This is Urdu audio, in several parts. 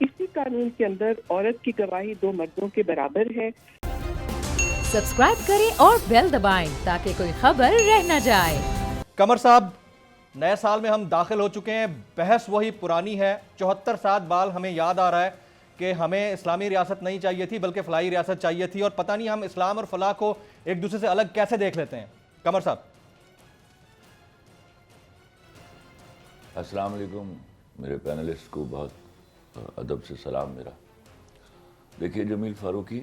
اسی قانون کے اندر عورت کی گواہی 2 مردوں کے برابر ہے۔ سبسکرائب کریں اور بیل دبائیں تاکہ کوئی خبر رہ نہ جائے۔ قمر صاحب، نئے سال میں ہم داخل ہو چکے ہیں، بحث وہی پرانی ہے، 74 سال بعد ہمیں یاد آ رہا ہے کہ ہمیں اسلامی ریاست نہیں چاہیے تھی بلکہ فلاحی ریاست چاہیے تھی، اور پتہ نہیں ہم اسلام اور فلاح کو ایک دوسرے سے الگ کیسے دیکھ لیتے ہیں۔ قمر صاحب السلام علیکم، میرے پینلسٹ کو بہت ادب سے سلام میرا۔ دیکھیے جمیل فاروقی،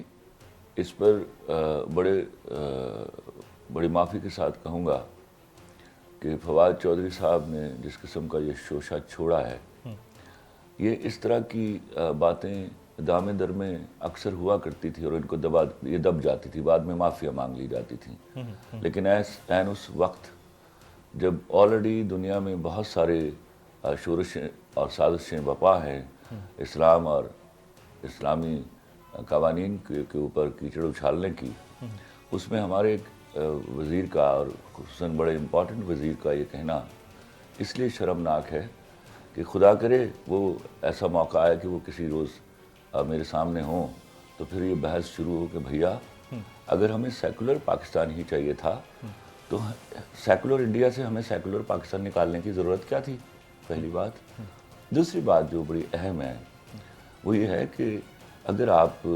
اس پر بڑی معافی کے ساتھ کہوں گا کہ فواد چودھری صاحب نے جس قسم کا یہ شوشہ چھوڑا ہے، یہ اس طرح کی باتیں دامے در میں اکثر ہوا کرتی تھی اور ان کو دب جاتی تھی، بعد میں معافیاں مانگ لی جاتی تھیں۔ لیکن عین اس وقت جب آلریڈی دنیا میں بہت سارے شورشیں اور سازشیں بپا ہیں اسلام اور اسلامی قوانین کے اوپر کیچڑ اچھالنے کی، اس میں ہمارے ایک وزیر کا اور خصوصاً بڑے امپورٹنٹ وزیر کا یہ کہنا اس لیے شرمناک ہے کہ خدا کرے وہ ایسا موقع آئے کہ وہ کسی روز میرے سامنے ہوں تو پھر یہ بحث شروع ہو کہ بھیا اگر ہمیں سیکولر پاکستان ہی چاہیے تھا تو سیکولر انڈیا سے ہمیں سیکولر پاکستان نکالنے کی ضرورت کیا تھی؟ پہلی بات۔ دوسری بات جو بڑی اہم ہے وہ یہ ہے کہ اگر آپ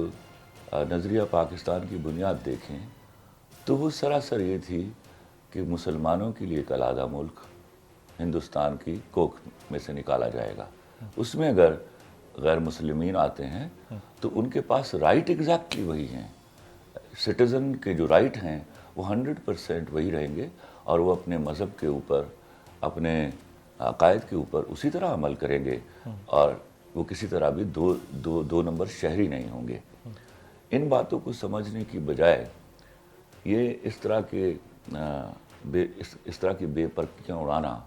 نظریہ پاکستان کی بنیاد دیکھیں تو وہ سراسر یہ تھی کہ مسلمانوں کے لیے ایک علیحدہ ملک ہندوستان کی کوکھ میں سے نکالا جائے گا۔ اس میں اگر غیر مسلمین آتے ہیں تو ان کے پاس رائٹ ایگزیکٹلی وہی ہیں، سٹیزن کے جو رائٹ ہیں وہ 100% وہی رہیں گے، اور وہ اپنے مذہب کے اوپر، اپنے عقائد کے اوپر اسی طرح عمل کریں گے، اور وہ کسی طرح بھی دو نمبر شہری نہیں ہوں گے۔ ان باتوں کو سمجھنے کی بجائے یہ اس طرح کی بے پرکیاں اڑانا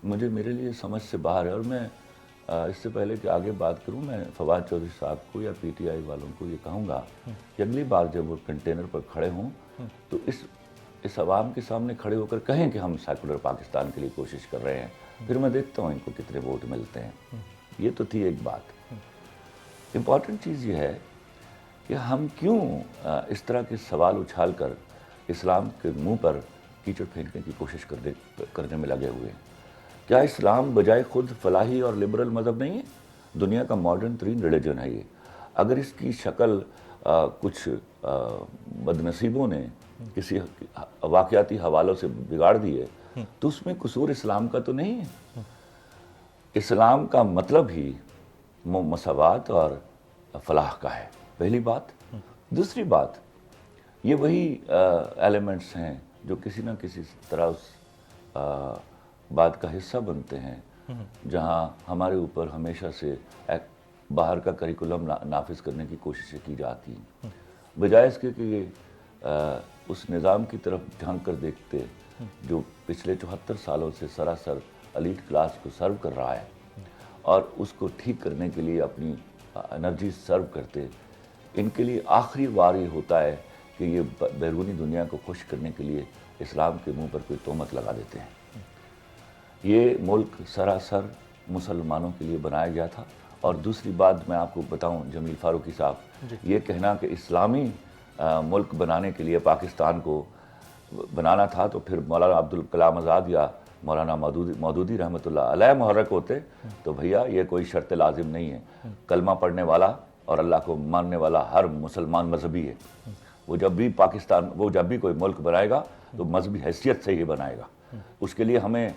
میرے لیے سمجھ سے باہر ہے۔ اور میں اس سے پہلے کہ آگے بات کروں، میں فواد چودھری صاحب کو یا پی ٹی آئی والوں کو یہ کہوں گا کہ اگلی بار جب وہ کنٹینر پر کھڑے ہوں تو اس عوام کے سامنے کھڑے ہو کر کہیں کہ ہم سیکولر پاکستان کے لیے کوشش کر رہے ہیں، پھر میں دیکھتا ہوں ان کو کتنے ووٹ ملتے ہیں۔ یہ تو تھی ایک بات۔ امپورٹنٹ چیز یہ ہے کہ ہم کیوں اس طرح کے سوال اچھال کر اسلام کے منہ پر کیچڑ پھینکنے کی کوشش کرنے میں لگے ہوئے ہیں؟ کیا اسلام بجائے خود فلاحی اور لبرل مذہب نہیں ہے؟ دنیا کا ماڈرن ترین ریلیجن ہے یہ۔ اگر اس کی شکل کچھ بدنصیبوں نے کسی واقعاتی حوالوں سے بگاڑ دی ہے تو اس میں قصور اسلام کا تو نہیں ہے۔ اسلام کا مطلب ہی مساوات اور فلاح کا ہے، پہلی بات۔ دوسری بات، یہ وہی ایلیمنٹس ہیں جو کسی نہ کسی طرح اس بات کا حصہ بنتے ہیں جہاں ہمارے اوپر ہمیشہ سے باہر کا کریکولم نافذ کرنے کی کوششیں کی جاتی ہیں، بجائے اس کے کہ یہ اس نظام کی طرف جھانک کر دیکھتے جو پچھلے 74 سالوں سے سراسر ایلیٹ کلاس کو سرو کر رہا ہے، اور اس کو ٹھیک کرنے کے لیے اپنی انرجی سرو کرتے۔ ان کے لیے آخری وار یہ ہوتا ہے کہ یہ بیرونی دنیا کو خوش کرنے کے لیے اسلام کے منہ پر کوئی تہمت لگا دیتے ہیں۔ یہ ملک سراسر مسلمانوں کے لیے بنایا گیا تھا۔ اور دوسری بات میں آپ کو بتاؤں جمیل فاروقی صاحب، یہ کہنا کہ اسلامی ملک بنانے کے لیے پاکستان کو بنانا تھا تو پھر مولانا عبدالکلام آزاد یا مولانا مودودی رحمۃ اللہ علیہ محرک ہوتے تو بھیا یہ کوئی شرط لازم نہیں ہے۔ کلمہ پڑھنے والا اور اللہ کو ماننے والا ہر مسلمان مذہبی ہے۔ وہ جب بھی کوئی ملک بنائے گا تو مذہبی حیثیت سے ہی بنائے گا۔ اس کے لیے ہمیں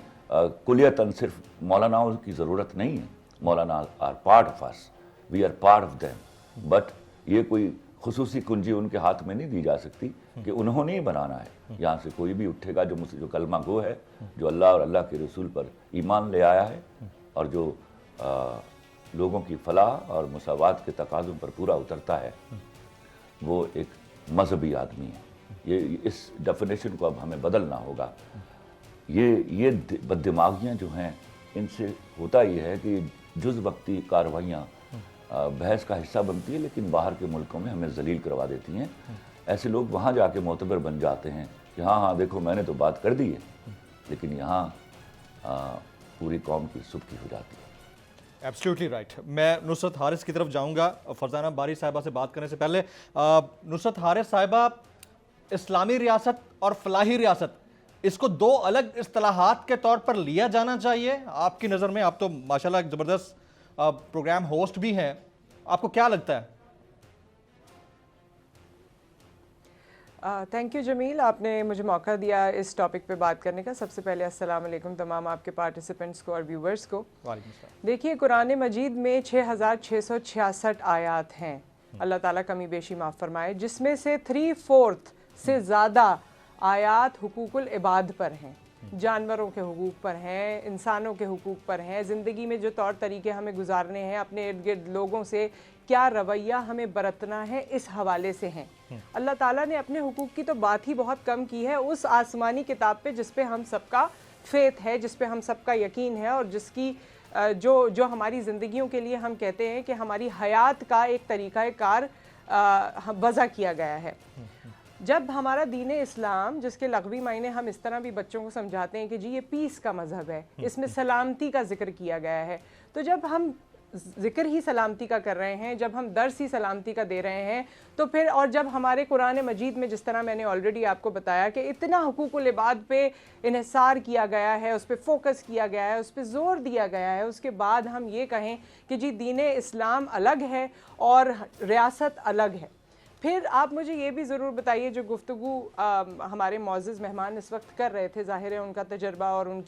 کلیتاً صرف مولاناؤں کی ضرورت نہیں ہے۔ Maulana are part of us, we are part of them, but یہ کوئی خصوصی کنجی ان کے ہاتھ میں نہیں دی جا سکتی کہ انہوں نے ہی بنانا ہے۔ یہاں سے کوئی بھی اٹھے گا جو کلمہ گو ہے، جو اللہ اور اللہ کے رسول پر ایمان لے آیا ہے، اور جو لوگوں کی فلاح اور مساوات کے تقاضوں پر پورا اترتا ہے، وہ ایک مذہبی آدمی ہے۔ اس ڈیفینیشن کو اب ہمیں بدلنا ہوگا۔ یہ بد دماغیاں جو ہیں، ان سے ہوتا یہ ہے کہ جز وقتی کارروائیاں بحث کا حصہ بنتی ہے لیکن باہر کے ملکوں میں ہمیں ذلیل کروا دیتی ہیں۔ ایسے لوگ وہاں جا کے معتبر بن جاتے ہیں کہ ہاں دیکھو میں نے تو بات کر دی ہے، لیکن یہاں پوری قوم کی سبکی ہو جاتی ہے۔ Absolutely right. میں نصرت حارث کی طرف جاؤں گا فرزانہ باری صاحبہ سے بات کرنے سے پہلے. نصرت حارث صاحبہ، اسلامی ریاست اور فلاحی ریاست، اس کو دو الگ اصطلاحات کے طور پر لیا جانا چاہیے آپ کی نظر میں؟ آپ تو ماشاءاللہ ایک زبردست پروگرام ہوسٹ بھی ہیں، آپ کو کیا لگتا ہے؟ تھینک یو جمیل، آپ نے مجھے موقع دیا اس ٹاپک پہ بات کرنے کا. سب سے پہلے السلام علیکم تمام آپ کے پارٹیسپینٹس کو اور ویورز کو. وعلیکم السلام. دیکھیے، قرآن مجید میں 6666 آیات ہیں، اللہ تعالیٰ کمی بیشی معاف فرمائے، جس میں سے 3/4 سے زیادہ آیات حقوق العباد پر ہیں، جانوروں کے حقوق پر ہیں، انسانوں کے حقوق پر ہیں، زندگی میں جو طور طریقے ہمیں گزارنے ہیں، اپنے ارد گرد لوگوں سے کیا رویہ ہمیں برتنا ہے، اس حوالے سے ہیں. اللہ تعالیٰ نے اپنے حقوق کی تو بات ہی بہت کم کی ہے اس آسمانی کتاب پہ جس پہ ہم سب کا فیتھ ہے، جس پہ ہم سب کا یقین ہے، اور جس کی جو ہماری زندگیوں کے لیے ہم کہتے ہیں کہ ہماری حیات کا ایک طریقہ کار وضع کیا گیا ہے. جب ہمارا دین اسلام، جس کے لغوی معنی ہم اس طرح بھی بچوں کو سمجھاتے ہیں کہ جی یہ پیس کا مذہب ہے، اس میں سلامتی کا ذکر کیا گیا ہے، تو جب ہم ذکر ہی سلامتی کا کر رہے ہیں، جب ہم درس ہی سلامتی کا دے رہے ہیں، تو پھر اور جب ہمارے قرآن مجید میں جس طرح میں نے آلریڈی آپ کو بتایا کہ اتنا حقوق العباد پہ انحصار کیا گیا ہے، اس پہ فوکس کیا گیا ہے، اس پہ زور دیا گیا ہے، اس کے بعد ہم یہ کہیں کہ جی دین اسلام الگ ہے اور ریاست الگ ہے. پھر آپ مجھے یہ بھی ضرور بتائیے، جو گفتگو ہمارے معزز مہمان اس وقت کر رہے تھے، ظاہر ہے ان کا تجربہ اور ان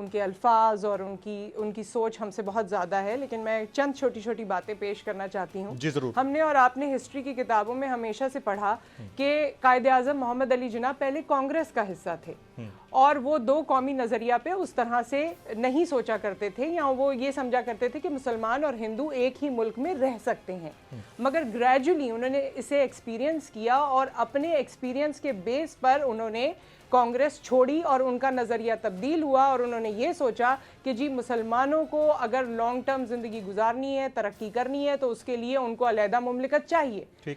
کے الفاظ اور ان کی سوچ ہم سے بہت زیادہ ہے، لیکن میں چند چھوٹی چھوٹی باتیں پیش کرنا چاہتی ہوں. جی ضرور. ہم نے اور آپ نے ہسٹری کی کتابوں میں ہمیشہ سے پڑھا کہ قائد اعظم محمد علی جناح پہلے کانگریس کا حصہ تھے، اور وہ دو قومی نظریہ پہ اس طرح سے نہیں سوچا کرتے تھے، یا وہ یہ سمجھا کرتے تھے کہ مسلمان اور ہندو ایک ہی ملک میں رہ سکتے ہیں. مگر گریجولی انہوں نے اسے ایکسپیرینس کیا، اور اپنے ایکسپیرینس کے بیس پر انہوں نے کانگریس چھوڑی اور ان کا نظریہ تبدیل ہوا، اور انہوں نے یہ سوچا کہ جی مسلمانوں کو اگر لانگ ٹرم زندگی گزارنی ہے، ترقی کرنی ہے، تو اس کے لیے ان کو علیحدہ مملکت چاہیے.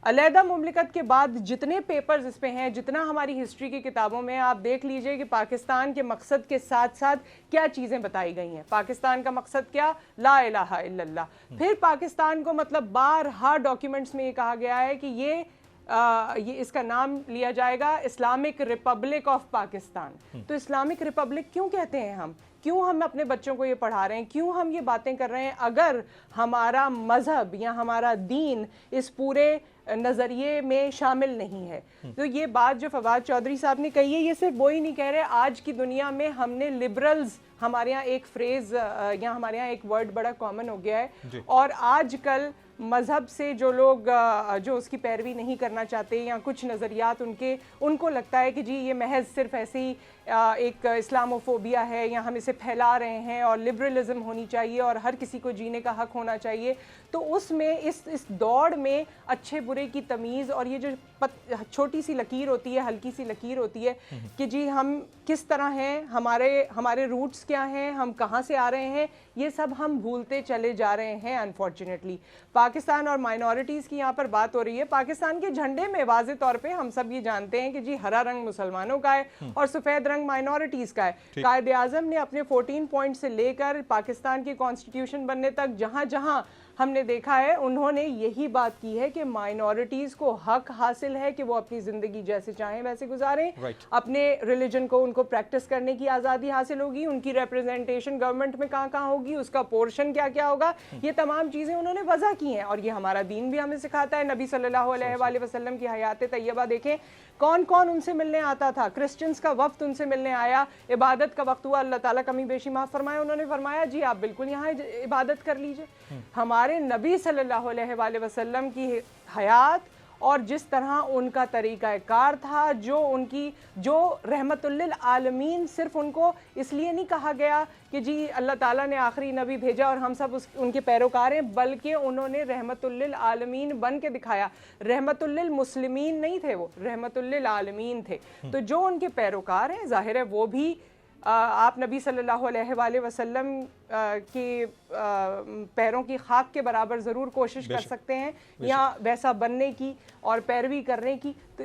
علیحدہ مملکت کے بعد جتنے پیپرز اس پہ ہیں، جتنا ہماری ہسٹری کی کتابوں میں آپ دیکھ لیجئے کہ پاکستان کے مقصد کے ساتھ ساتھ کیا چیزیں بتائی گئی ہیں. پاکستان کا مقصد کیا؟ لا الہ الا اللہ. پھر پاکستان کو مطلب بارہا ڈاکیومنٹس میں یہ کہا گیا ہے کہ یہ اس کا نام لیا جائے گا اسلامک ریپبلک آف پاکستان. تو اسلامک ریپبلک کیوں کہتے ہیں ہم؟ کیوں ہم اپنے بچوں کو یہ پڑھا رہے ہیں؟ کیوں ہم یہ باتیں کر رہے ہیں اگر ہمارا مذہب یا ہمارا دین اس پورے نظریے میں شامل نہیں ہے؟ تو یہ بات جو فواد چودھری صاحب نے کہی ہے، یہ صرف وہی نہیں کہہ رہے. آج کی دنیا میں ہم نے لبرلز، ہمارے یہاں ایک فریز یا ہمارے یہاں ایک ورڈ بڑا کامن ہو گیا ہے، اور آج کل مذہب سے جو لوگ جو اس کی پیروی نہیں کرنا چاہتے، یا کچھ نظریات ان کو لگتا ہے کہ جی یہ محض صرف ایسے ہی ایک اسلاموفوبیا ہے، یا ہم اسے پھیلا رہے ہیں، اور لبرلزم ہونی چاہیے اور ہر کسی کو جینے کا حق ہونا چاہیے. تو اس میں اس دوڑ میں اچھے برے کی تمیز، اور یہ جو چھوٹی سی لکیر ہوتی ہے، ہلکی سی لکیر ہوتی ہے کہ جی ہم کس طرح ہیں، ہمارے روٹس کیا ہیں، ہم کہاں سے آ رہے ہیں، یہ سب ہم بھولتے چلے جا رہے ہیں انفارچونیٹلی. پاکستان اور مائنورٹیز کی یہاں پر بات ہو رہی ہے. پاکستان کے جھنڈے میں واضح طور پہ ہم سب یہ جانتے ہیں کہ جی ہرا رنگ مسلمانوں کا ہے اور سفید رنگ مائنورٹیز کا ہے. قائد اعظم نے اپنے 14 پوائنٹ سے لے کر پاکستان کی کانسٹیٹیوشن بننے تک جہاں جہاں ہم نے دیکھا ہے، انہوں نے یہی بات کی ہے کہ مائنورٹیز کو حق حاصل ہے کہ وہ اپنی زندگی جیسے چاہیں ویسے گزاریں، اپنے ریلیجن کو ان کو پریکٹس کرنے کی آزادی حاصل ہوگی، ان کی ریپرزنٹیشن گورنمنٹ میں کہاں کہاں ہوگی، اس کا پورشن کیا کیا ہوگا. یہ تمام چیزیں انہوں نے وضع کی ہیں، اور یہ ہمارا دین بھی ہمیں سکھاتا ہے. نبی صلی اللہ علیہ وآلہ وسلم کی حیات طیبہ دیکھیں، کون کون ان سے ملنے آتا تھا. کرسچنز کا وفد ان سے ملنے آیا، عبادت کا وقت ہوا، اللہ تعالیٰ کمی بیشی معاف فرمائے، انہوں نے فرمایا جی آپ بالکل یہاں عبادت کر لیجئے. ہمارے نبی صلی اللہ علیہ وآلہ وسلم کی حیات اور جس طرح ان کا طریقہ کار تھا، جو رحمت للعالمین، صرف ان کو اس لیے نہیں کہا گیا کہ جی اللہ تعالیٰ نے آخری نبی بھیجا اور ہم سب ان کے پیروکار ہیں، بلکہ انہوں نے رحمت للعالمین بن کے دکھایا. رحمت للمسلمین نہیں تھے، وہ رحمت للعالمین تھے. تو جو ان کے پیروکار ہیں، ظاہر ہے وہ بھی آپ نبی صلی اللہ علیہ وآلہ وسلم کی پیروں کی خاک کے برابر ضرور کوشش کر سکتے ہیں، یا ویسا بننے کی اور پیروی کرنے کی. تو